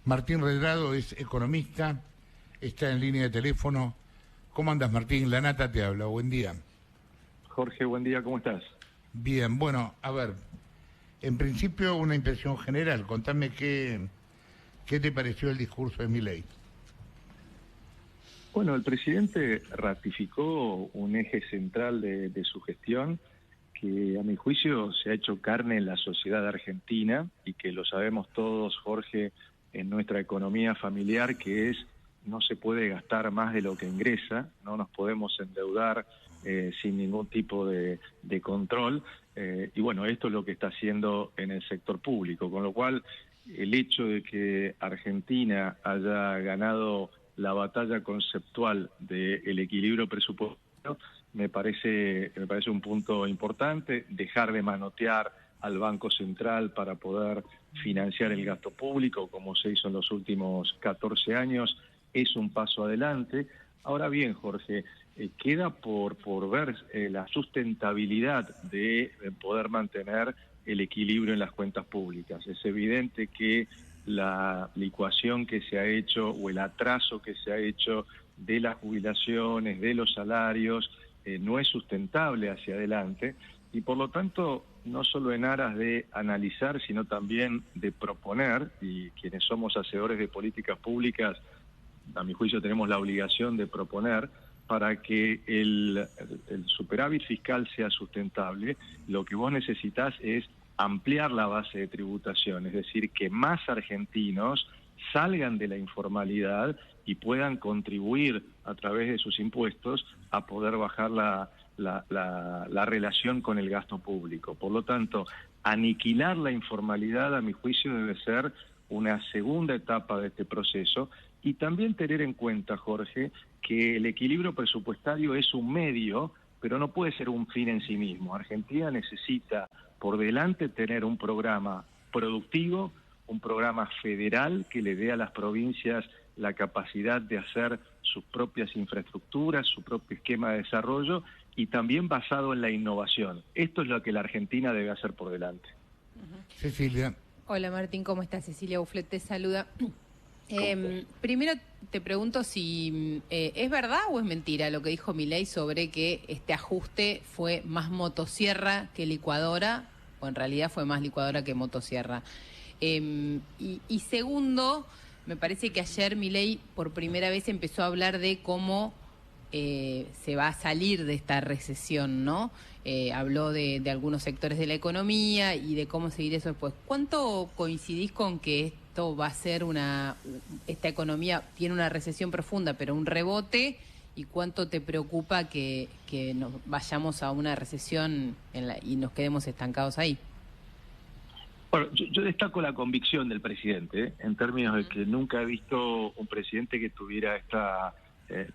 Martín Redrado es economista, está en línea de teléfono. ¿Cómo andas, Martín? La Nata te habla, buen día. Jorge, buen día, ¿cómo estás? Bien, bueno, a ver, en principio una impresión general, contame qué te pareció el discurso de Milei. Bueno, el presidente ratificó un eje central de su gestión que a mi juicio se ha hecho carne en la sociedad argentina y que lo sabemos todos, Jorge, en nuestra economía familiar, que es no se puede gastar más de lo que ingresa, no nos podemos endeudar sin ningún tipo de control, y bueno, esto es lo que está haciendo en el sector público, con lo cual el hecho de que Argentina haya ganado la batalla conceptual del equilibrio presupuestario me parece un punto importante. Dejar de manotear al Banco Central para poder financiar el gasto público, como se hizo en los últimos 14 años, es un paso adelante. Ahora bien, Jorge, queda por ver la sustentabilidad de poder mantener el equilibrio en las cuentas públicas. Es evidente que la licuación que se ha hecho o el atraso que se ha hecho de las jubilaciones, de los salarios, no es sustentable hacia adelante y por lo tanto no solo en aras de analizar sino también de proponer, y quienes somos hacedores de políticas públicas a mi juicio tenemos la obligación de proponer para que el superávit fiscal sea sustentable. Lo que vos necesitas es ampliar la base de tributación, es decir, que más argentinos salgan de la informalidad y puedan contribuir a través de sus impuestos a poder bajar la relación con el gasto público. Por lo tanto, aniquilar la informalidad, a mi juicio, debe ser una segunda etapa de este proceso, y también tener en cuenta, Jorge, que el equilibrio presupuestario es un medio, pero no puede ser un fin en sí mismo. Argentina necesita por delante tener un programa productivo, un programa federal que le dé a las provincias la capacidad de hacer sus propias infraestructuras, su propio esquema de desarrollo, y también basado en la innovación. Esto es lo que la Argentina debe hacer por delante. Cecilia. Hola Martín, ¿cómo estás? Cecilia Bufflet te saluda. Primero te pregunto si es verdad o es mentira lo que dijo Milei sobre que este ajuste fue más motosierra que licuadora, o en realidad fue más licuadora que motosierra. Y segundo, me parece que ayer Milei por primera vez empezó a hablar de cómo se va a salir de esta recesión, ¿no? Habló de algunos sectores de la economía y de cómo seguir eso después. ¿Cuánto coincidís con que esto va a ser esta economía tiene una recesión profunda, pero un rebote? ¿Y cuánto te preocupa que nos vayamos a una recesión y nos quedemos estancados ahí? Bueno, yo destaco la convicción del presidente, en términos de que nunca he visto un presidente que tuviera esta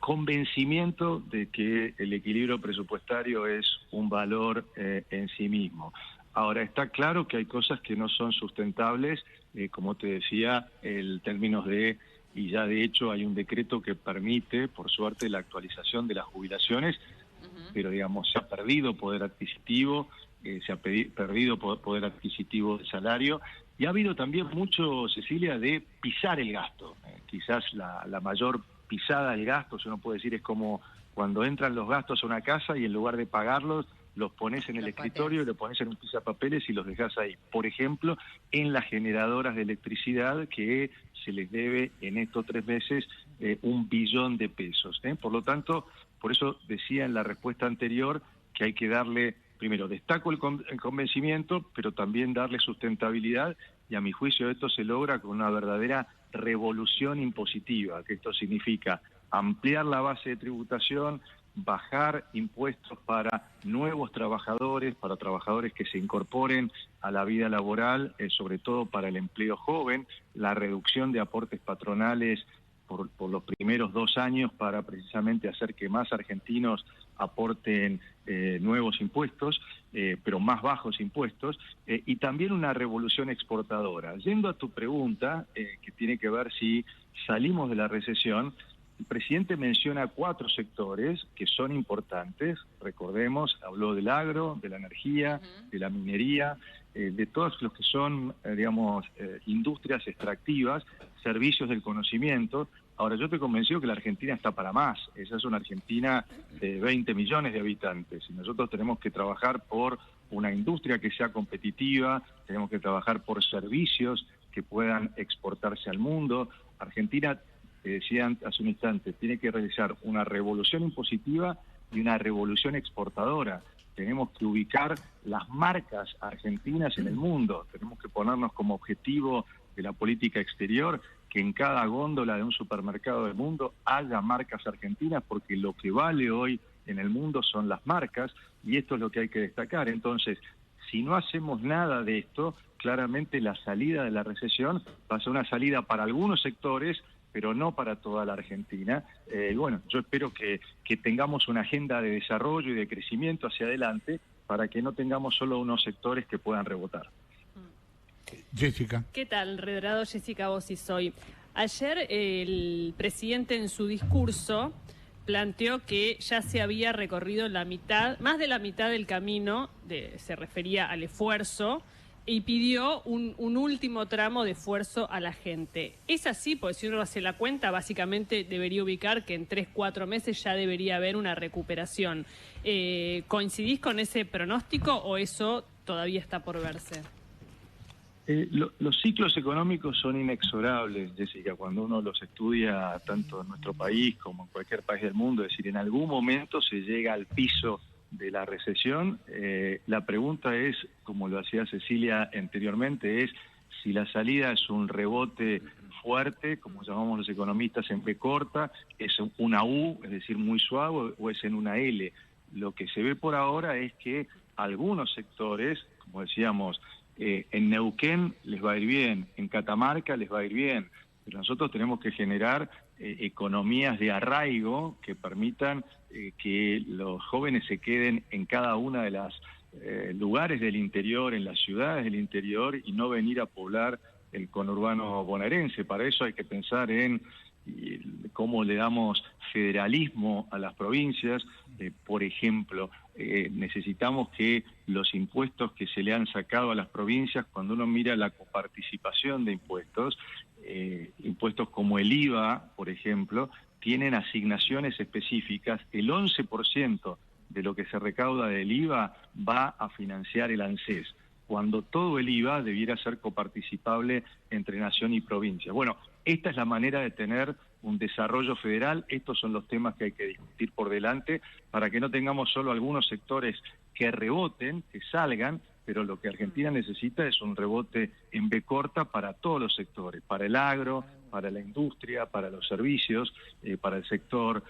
convencimiento de que el equilibrio presupuestario es un valor en sí mismo. Ahora, está claro que hay cosas que no son sustentables, como te decía, en términos y ya de hecho hay un decreto que permite, por suerte, la actualización de las jubilaciones, pero digamos, se ha perdido poder adquisitivo, se ha perdido poder adquisitivo del salario, y ha habido también mucho, Cecilia, de pisar el gasto. Quizás la mayor pisada del gasto, si uno puede decir, es como cuando entran los gastos a una casa y en lugar de pagarlos, los pones en el escritorio y los pones en un pisapapeles y los dejas ahí. Por ejemplo, en las generadoras de electricidad, que se les debe en estos 3 meses 1 billón de pesos. Por lo tanto, por eso decía en la respuesta anterior que hay que darle, primero, destaco el convencimiento, pero también darle sustentabilidad, y a mi juicio esto se logra con una verdadera revolución impositiva, que esto significa ampliar la base de tributación, bajar impuestos para nuevos trabajadores, para trabajadores que se incorporen a la vida laboral, sobre todo para el empleo joven, la reducción de aportes patronales por los primeros 2 años para precisamente hacer que más argentinos aporten nuevos impuestos, pero más bajos impuestos, y también una revolución exportadora. Yendo a tu pregunta, que tiene que ver si salimos de la recesión, el presidente menciona 4 sectores que son importantes. Recordemos, habló del agro, de la energía, de la minería, de todos los que son, industrias extractivas. servicios del conocimiento. Ahora, yo estoy convencido que la Argentina está para más. Esa es una Argentina de 20 millones de habitantes y nosotros tenemos que trabajar por una industria que sea competitiva, tenemos que trabajar por servicios que puedan exportarse al mundo. Argentina, te decía hace un instante, tiene que realizar una revolución impositiva y una revolución exportadora. Tenemos que ubicar las marcas argentinas en el mundo, tenemos que ponernos como objetivo de la política exterior que en cada góndola de un supermercado del mundo haya marcas argentinas, porque lo que vale hoy en el mundo son las marcas, y esto es lo que hay que destacar. Entonces, si no hacemos nada de esto, claramente la salida de la recesión va a ser una salida para algunos sectores, pero no para toda la Argentina. Bueno, yo espero que tengamos una agenda de desarrollo y de crecimiento hacia adelante para que no tengamos solo unos sectores que puedan rebotar. Jessica. ¿Qué tal, Redrado? Jessica Bossi soy. Ayer el presidente en su discurso planteó que ya se había recorrido la mitad, más de la mitad del camino, se refería al esfuerzo, y pidió un último tramo de esfuerzo a la gente. ¿Es así? Porque si uno hace la cuenta, básicamente debería ubicar que en 3-4 meses ya debería haber una recuperación. ¿Coincidís con ese pronóstico o eso todavía está por verse? Los ciclos económicos son inexorables, Jessica, cuando uno los estudia tanto en nuestro país como en cualquier país del mundo. Es decir, en algún momento se llega al piso de la recesión. La pregunta es, como lo hacía Cecilia anteriormente, es si la salida es un rebote fuerte, como llamamos los economistas en B corta, es una U, es decir, muy suave, o es en una L. Lo que se ve por ahora es que algunos sectores, como decíamos, en Neuquén les va a ir bien, en Catamarca les va a ir bien, pero nosotros tenemos que generar economías de arraigo que permitan que los jóvenes se queden en cada una de las lugares del interior, en las ciudades del interior, y no venir a poblar el conurbano bonaerense. Para eso hay que pensar en cómo le damos federalismo a las provincias. Por ejemplo, necesitamos que los impuestos que se le han sacado a las provincias, cuando uno mira la coparticipación de impuestos, impuestos como el IVA, por ejemplo, tienen asignaciones específicas. El 11% de lo que se recauda del IVA va a financiar el ANSES, cuando todo el IVA debiera ser coparticipable entre nación y provincia. Bueno, esta es la manera de tener un desarrollo federal. Estos son los temas que hay que discutir por delante para que no tengamos solo algunos sectores que reboten, que salgan, pero lo que Argentina necesita es un rebote en B corta para todos los sectores, para el agro, para la industria, para los servicios, para el sector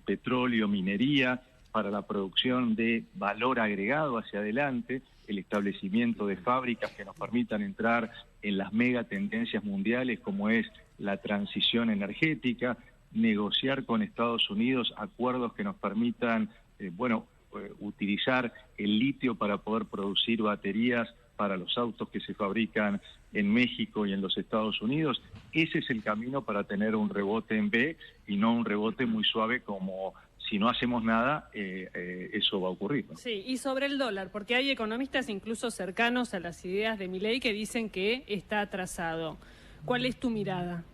petróleo, minería, para la producción de valor agregado hacia adelante, el establecimiento de fábricas que nos permitan entrar en las mega tendencias mundiales como es la transición energética, negociar con Estados Unidos acuerdos que nos permitan, utilizar el litio para poder producir baterías para los autos que se fabrican en México y en los Estados Unidos. Ese es el camino para tener un rebote en B y no un rebote muy suave como si no hacemos nada, eso va a ocurrir, ¿no? Sí, y sobre el dólar, porque hay economistas incluso cercanos a las ideas de Milei que dicen que está atrasado. ¿Cuál es tu mirada?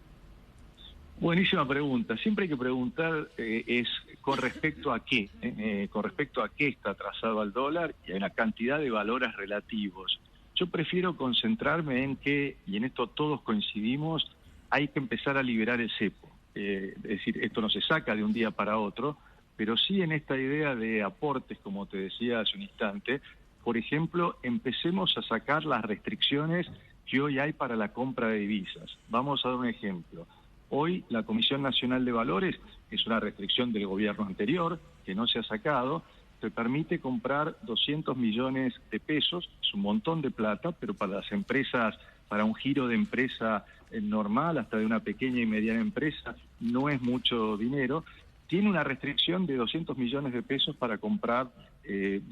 Buenísima pregunta. Siempre hay que preguntar es con respecto a qué, con respecto a qué está atrasado al dólar, y hay una cantidad de valores relativos. Yo prefiero concentrarme en que, y en esto todos coincidimos, hay que empezar a liberar el cepo. Es decir, esto no se saca de un día para otro, pero sí en esta idea de aportes, como te decía hace un instante. Por ejemplo, empecemos a sacar las restricciones que hoy hay para la compra de divisas. Vamos a dar un ejemplo. Hoy la Comisión Nacional de Valores, es una restricción del gobierno anterior, que no se ha sacado, te permite comprar 200 millones de pesos, es un montón de plata, pero para las empresas, para un giro de empresa normal, hasta de una pequeña y mediana empresa, no es mucho dinero. Tiene una restricción de 200 millones de pesos para comprar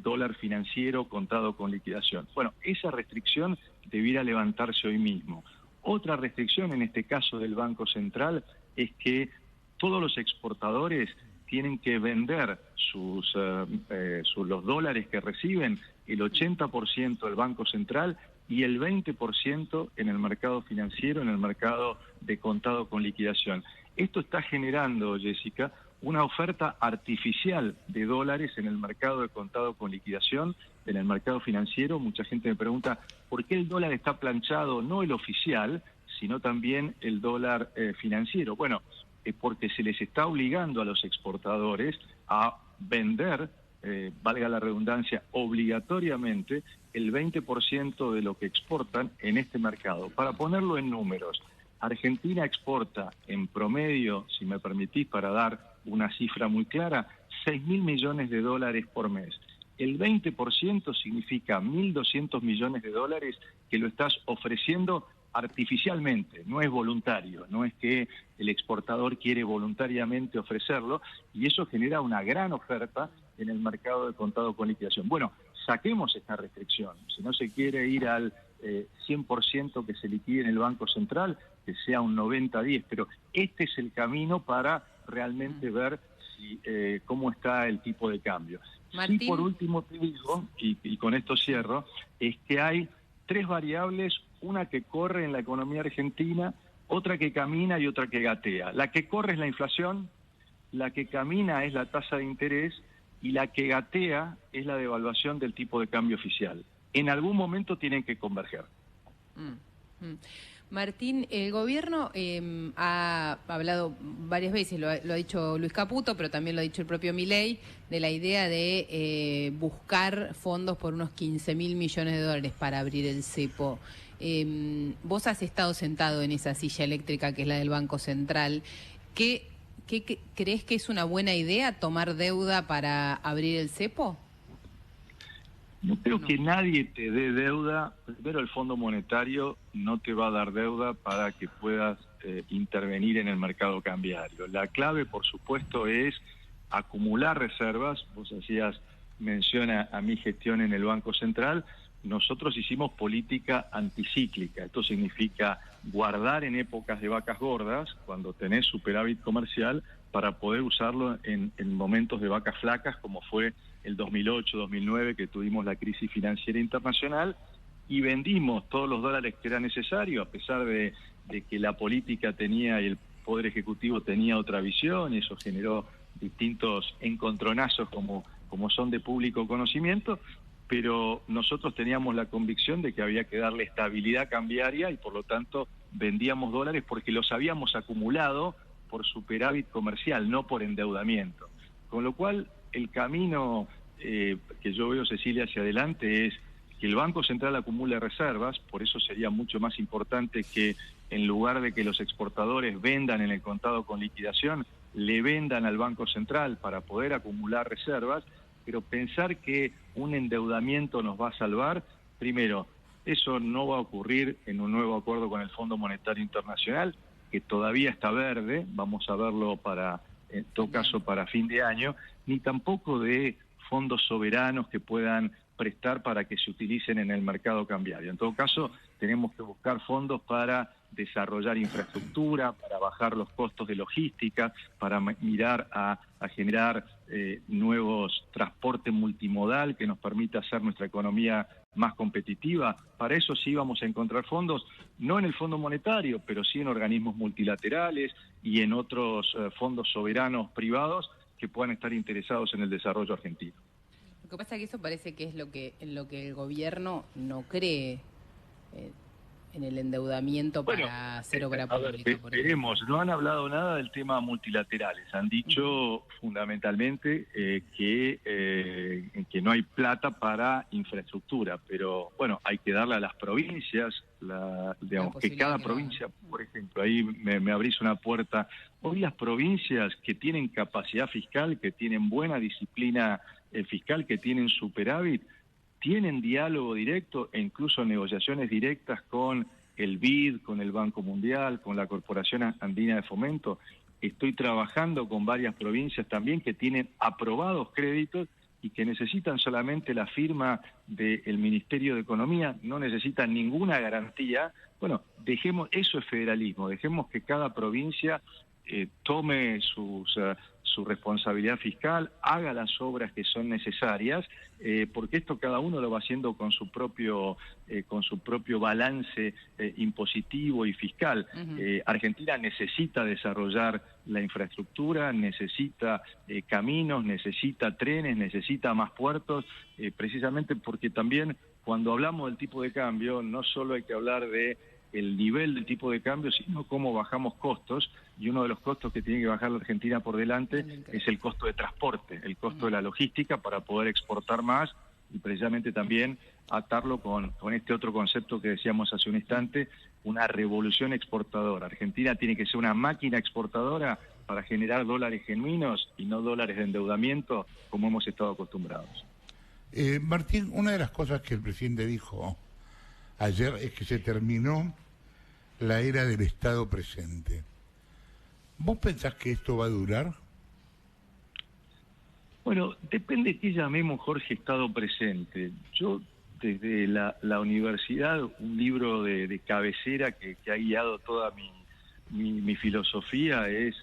dólar financiero contado con liquidación. Bueno, esa restricción debiera levantarse hoy mismo. Otra restricción, en este caso del Banco Central, es que todos los exportadores tienen que vender los dólares que reciben, el 80% del Banco Central y el 20% en el mercado financiero, en el mercado de contado con liquidación. Esto está generando, Jessica, una oferta artificial de dólares en el mercado de contado con liquidación, en el mercado financiero. Mucha gente me pregunta por qué el dólar está planchado, no el oficial, sino también el dólar financiero. Bueno, es porque se les está obligando a los exportadores a vender, valga la redundancia, obligatoriamente el 20% de lo que exportan en este mercado. Para ponerlo en números, Argentina exporta en promedio, si me permitís para dar una cifra muy clara, 6.000 millones de dólares por mes. El 20% significa 1.200 millones de dólares que lo estás ofreciendo artificialmente, no es voluntario, no es que el exportador quiere voluntariamente ofrecerlo, y eso genera una gran oferta en el mercado de contado con liquidación. Bueno, saquemos esta restricción. Si no se quiere ir al 100% que se liquide en el Banco Central, que sea un 90-10, pero este es el camino para realmente ver si, cómo está el tipo de cambio. Martín. Sí, por último te digo, y con esto cierro, es que hay tres variables, una que corre en la economía argentina, otra que camina y otra que gatea. La que corre es la inflación, la que camina es la tasa de interés y la que gatea es la devaluación del tipo de cambio oficial. En algún momento tienen que converger. Martín, el gobierno ha hablado varias veces, lo ha dicho Luis Caputo, pero también lo ha dicho el propio Milei, de la idea de buscar fondos por unos 15.000 millones de dólares para abrir el cepo. Vos has estado sentado en esa silla eléctrica que es la del Banco Central. ¿Qué crees que es una buena idea tomar deuda para abrir el cepo? No creo que nadie te dé deuda. Primero, el Fondo Monetario no te va a dar deuda para que puedas intervenir en el mercado cambiario. La clave, por supuesto, es acumular reservas. Vos hacías mención a mi gestión en el Banco Central. Nosotros hicimos política anticíclica. Esto significa guardar en épocas de vacas gordas, cuando tenés superávit comercial, para poder usarlo en momentos de vacas flacas, como fue el 2008-2009, que tuvimos la crisis financiera internacional, y vendimos todos los dólares que era necesario, a pesar de que la política tenía y el Poder Ejecutivo tenía otra visión, y eso generó distintos encontronazos como son de público conocimiento, pero nosotros teníamos la convicción de que había que darle estabilidad cambiaria y por lo tanto vendíamos dólares porque los habíamos acumulado por superávit comercial, no por endeudamiento. Con lo cual, el camino que yo veo, Cecilia, hacia adelante es que el Banco Central acumule reservas. Por eso sería mucho más importante que, en lugar de que los exportadores vendan en el contado con liquidación, le vendan al Banco Central para poder acumular reservas, pero pensar que un endeudamiento nos va a salvar, primero, eso no va a ocurrir en un nuevo acuerdo con el Fondo Monetario Internacional, que todavía está verde, vamos a verlo para, en todo caso, para fin de año, ni tampoco de fondos soberanos que puedan prestar para que se utilicen en el mercado cambiario. En todo caso, tenemos que buscar fondos para desarrollar infraestructura, para bajar los costos de logística, para mirar a generar nuevos transporte multimodal que nos permita hacer nuestra economía más competitiva. Para eso sí vamos a encontrar fondos, no en el Fondo Monetario, pero sí en organismos multilaterales y en otros fondos soberanos privados que puedan estar interesados en el desarrollo argentino. Lo que pasa es que eso parece que es en lo que el gobierno no cree, en el endeudamiento para hacer obra pública. Veremos, no han hablado nada del tema multilaterales, han dicho fundamentalmente que no hay plata para infraestructura, pero bueno, hay que darle a las provincias, digamos, que cada provincia, por ejemplo, ahí me abrís una puerta. Hoy las provincias que tienen capacidad fiscal, que tienen buena disciplina fiscal, que tienen superávit, tienen diálogo directo e incluso negociaciones directas con el BID, con el Banco Mundial, con la Corporación Andina de Fomento. Estoy trabajando con varias provincias también que tienen aprobados créditos y que necesitan solamente la firma del Ministerio de Economía, no necesitan ninguna garantía. Bueno, dejemos, eso es federalismo, dejemos que cada provincia tome sus su responsabilidad fiscal, haga las obras que son necesarias, porque esto cada uno lo va haciendo con su propio balance impositivo y fiscal. Argentina necesita desarrollar la infraestructura, necesita caminos, necesita trenes, necesita más puertos, precisamente porque también cuando hablamos del tipo de cambio no solo hay que hablar de el nivel del tipo de cambio, sino cómo bajamos costos, y uno de los costos que tiene que bajar la Argentina por delante es el costo de transporte, el costo de la logística para poder exportar más, y precisamente también atarlo con este otro concepto que decíamos hace un instante, una revolución exportadora. Argentina tiene que ser una máquina exportadora para generar dólares genuinos y no dólares de endeudamiento como hemos estado acostumbrados. Martín, una de las cosas que el presidente dijo ayer es que se terminó la era del Estado presente. ¿Vos pensás que esto va a durar? Bueno, depende de qué llamemos, Jorge, Estado presente. Yo, desde la universidad, un libro de cabecera que ha guiado toda mi filosofía es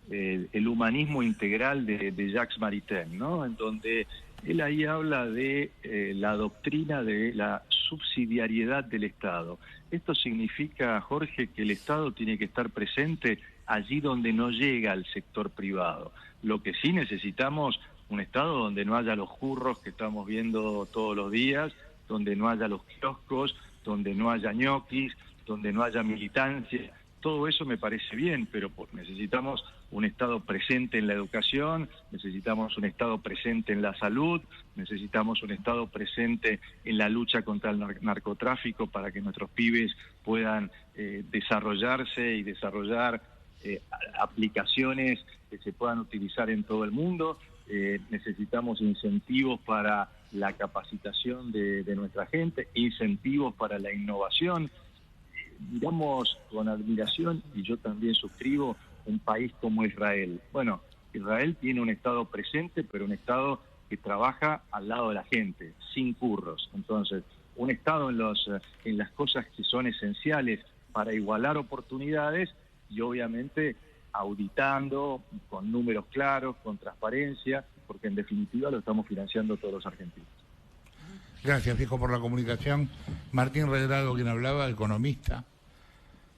El humanismo integral de Jacques Maritain, ¿no? En donde él ahí habla de la doctrina de la subsidiariedad del Estado. Esto significa, Jorge, que el Estado tiene que estar presente allí donde no llega el sector privado. Lo que sí necesitamos, un Estado donde no haya los jurros que estamos viendo todos los días, donde no haya los kioscos, donde no haya ñoquis, donde no haya militancia. Todo eso me parece bien, pero necesitamos un Estado presente en la educación, necesitamos un Estado presente en la salud, necesitamos un Estado presente en la lucha contra el narcotráfico para que nuestros pibes puedan desarrollarse y desarrollar aplicaciones que se puedan utilizar en todo el mundo. Necesitamos incentivos para la capacitación de nuestra gente, incentivos para la innovación. Miramos con admiración, y yo también suscribo, un país como Israel. Bueno, Israel tiene un Estado presente, pero un Estado que trabaja al lado de la gente, sin curros. Entonces, un Estado en las cosas que son esenciales para igualar oportunidades y obviamente auditando, con números claros, con transparencia, porque en definitiva lo estamos financiando todos los argentinos. Gracias, viejo, por la comunicación. Martín Redrado, quien hablaba, economista.